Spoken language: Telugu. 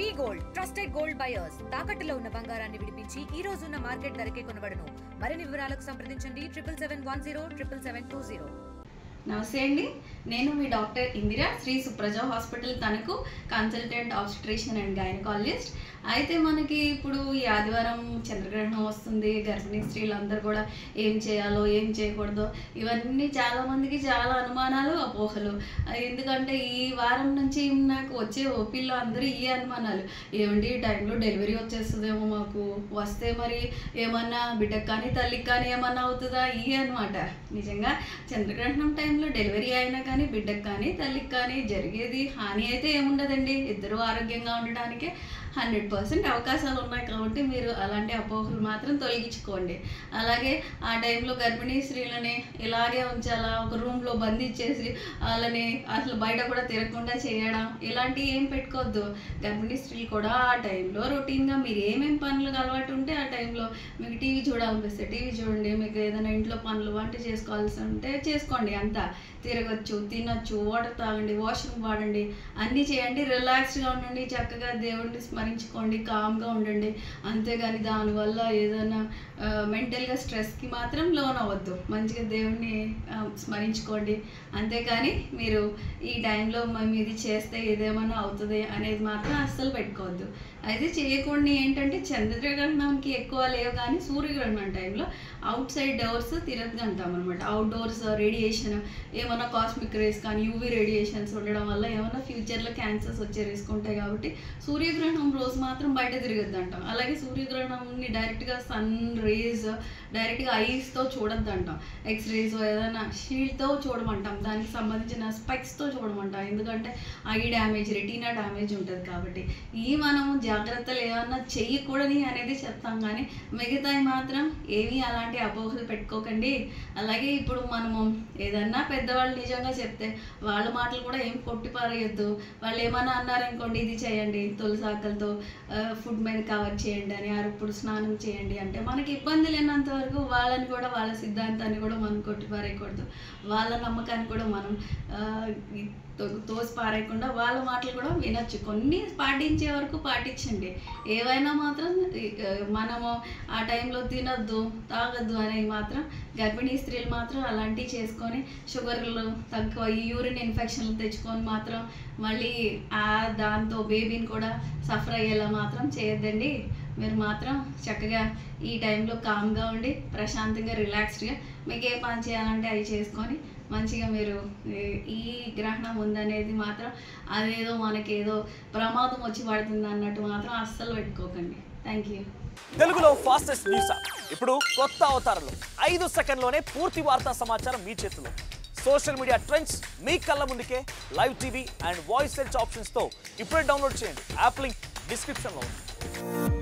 వి గోల్డ్ ట్రస్టెడ్ గోల్డ్ బయర్స్ తాకట్టులో ఉన్న బంగారాన్ని విడిపించి ఈ రోజు ఉన్న మార్కెట్ ధరకే కొనబడును. మరిన్ని వివరాలకు సంప్రదించండి 77710720. నమస్తే అండి, నేను మీ డాక్టర్ ఇందిరా, శ్రీ సుప్రజ హాస్పిటల్ తనకు కన్సల్టెంట్ ఆబ్స్టెట్రిషియన్ అండ్ గైనకాలజిస్ట్. అయితే మనకి ఇప్పుడు ఈ ఆదివారం చంద్రగ్రహణం వస్తుంది. గర్భిణీ స్త్రీలందరూ కూడా ఏం చేయాలో ఏం చేయకూడదో ఇవన్నీ చాలామందికి చాలా అనుమానాలు, అపోహలు. ఎందుకంటే ఈ వారం నుంచి నాకు వచ్చే ఓపీలో అందరూ ఈ అనుమానాలు, ఏమండి టైంలో డెలివరీ వచ్చేస్తుందేమో, మాకు వస్తే మరి ఏమన్నా బిడ్డకు కానీ తల్లికి కానీ ఏమన్నా అవుతుందా, ఈ అనమాట. నిజంగా చంద్రగ్రహణం టైంలో డెలివరీ అయినా కానీ బిడ్డకు కానీ తల్లికి కానీ జరిగేది హాని అయితే ఏముండదండి. ఇద్దరు ఆరోగ్యంగా ఉండడానికే 100% అవకాశాలు ఉన్నాయి. కాబట్టి మీరు అలాంటి అపోహలు మాత్రం తొలగించుకోండి. అలాగే ఆ టైంలో గర్భిణీ స్త్రీలని ఇలాగే ఉంచాలా, ఒక రూమ్లో బంధించేసి వాళ్ళని అసలు బయట కూడా తిరగకుండా చేయడం, ఇలాంటివి ఏం పెట్టుకోవద్దు. గర్భిణీ స్త్రీలు కూడా ఆ టైంలో రొటీన్గా మీరు ఏమేమి పనులకు అలవాటు ఉంటే ఆ టైంలో మీకు టీవీ చూడాలనిపిస్తే టీవీ చూడండి, మీకు ఏదైనా ఇంట్లో పనులు వంట చేసుకోవాల్సి ఉంటే చేసుకోండి. అంతా తిరగచ్చు, తినచ్చు, వాటర్ తాగండి, వాష్రూమ్ వాడండి, అన్నీ చేయండి. రిలాక్స్డ్గా ఉండండి, చక్కగా దేవుడిని స్మరించుకోండి, కామ్గా ఉండండి. అంతేగాని దానివల్ల ఏదైనా మెంటల్గా స్ట్రెస్కి మాత్రం లోన్ అవ్వద్దు. మంచిగా దేవుడిని స్మరించుకోండి. అంతేకాని మీరు ఈ టైంలో మేము ఇది చేస్తే ఏదేమైనా అవుతుంది అనేది మాత్రం అస్సలు పెట్టుకోవద్దు. అయితే చేయకుండా ఏంటంటే చంద్రగ్రహణంకి ఎక్కువ లేవు, కానీ సూర్యగ్రహణం టైంలో అవుట్ సైడ్ డోర్స్ తిరగదు అంటాం అనమాట. అవుట్డోర్స్ రేడియేషన్, ఏమైనా కాస్మిక్ రేస్ కానీ యూవీ రేడియేషన్స్ ఉండడం వల్ల ఏమైనా ఫ్యూచర్లో క్యాన్సర్స్ వచ్చే రిస్క్ ఉంటాయి. కాబట్టి సూర్యగ్రహణం రోజు మాత్రం బయట తిరగద్దు అంటాం. అలాగే సూర్యగ్రహణంని డైరెక్ట్గా సన్ రేస్ డైరెక్ట్గా ఐస్తో చూడొద్దు అంటాం. ఎక్స్రేస్ ఏదైనా షీల్డ్తో చూడమంటాం, దానికి సంబంధించిన స్పెక్స్తో చూడమంటాం. ఎందుకంటే ఐ డ్యామేజ్, రెటీనా డ్యామేజ్ ఉంటుంది. కాబట్టి ఈ మనము జాగ్రత్తలు ఏమన్నా చెయ్యకూడని అనేది చెప్తాం, కానీ మిగతాయి మాత్రం ఏమీ అలాంటి అపోహలు పెట్టుకోకండి. అలాగే ఇప్పుడు మనము ఏదన్నా పెద్దవాళ్ళు నిజంగా చెప్తే వాళ్ళ మాటలు కూడా ఏం కొట్టిపారేయొద్దు. వాళ్ళు ఏమన్నా అన్నారనుకోండి, ఇది చేయండి, తులసాకులతో ఫుడ్ మీద కవర్ చేయండి అని, అప్పుడు స్నానం చేయండి అంటే మనకి ఇబ్బంది లేనంత వరకు వాళ్ళని కూడా, వాళ్ళ సిద్ధాంతాన్ని కూడా మనం కొట్టిపారేయకూడదు. వాళ్ళ నమ్మకాన్ని కూడా మనం తోసి పారేయకుండా వాళ్ళ మాటలు కూడా వినొచ్చు. కొన్ని పాటించే వరకు పాటించండి. ఏవైనా మాత్రం మనము ఆ టైంలో తినొద్దు, తాగొద్దు అనేవి మాత్రం గర్భిణీ స్త్రీలు మాత్రం అలాంటివి చేసుకొని షుగర్లు తక్కువ, యూరిన్ ఇన్ఫెక్షన్లు తెచ్చుకొని మాత్రం మళ్ళీ దాంతో బేబీని కూడా సఫర్ అయ్యేలా మాత్రం చేయొద్దండి. మీరు మాత్రం చక్కగా ఈ టైంలో కామ్గా ఉండి ప్రశాంతంగా రిలాక్స్డ్గా మీకు ఏ పని చేయాలంటే అవి చేసుకొని మంచిగా మీరు ఈ గ్రహణం ఉందనేది మాత్రం అదేదో మనకేదో ప్రమాదం వచ్చి పడుతుంది అన్నట్టు మాత్రం అస్సలు పెట్టుకోకండి. Thank you. తెలుగులో ఫాస్టెస్ట్ న్యూస్ ఇప్పుడు కొత్త అవతారంలో 5 సెకండ్లోనే పూర్తి వార్తా సమాచారం మీ చేతిలో. సోషల్ మీడియా ట్రెండ్స్ మీ కళ్ళ ముందుకే live TV and voice search ఆప్షన్స్తో ఇప్పుడే డౌన్లోడ్ చేయండి. యాప్ లింక్ డిస్క్రిప్షన్లో ఉంది.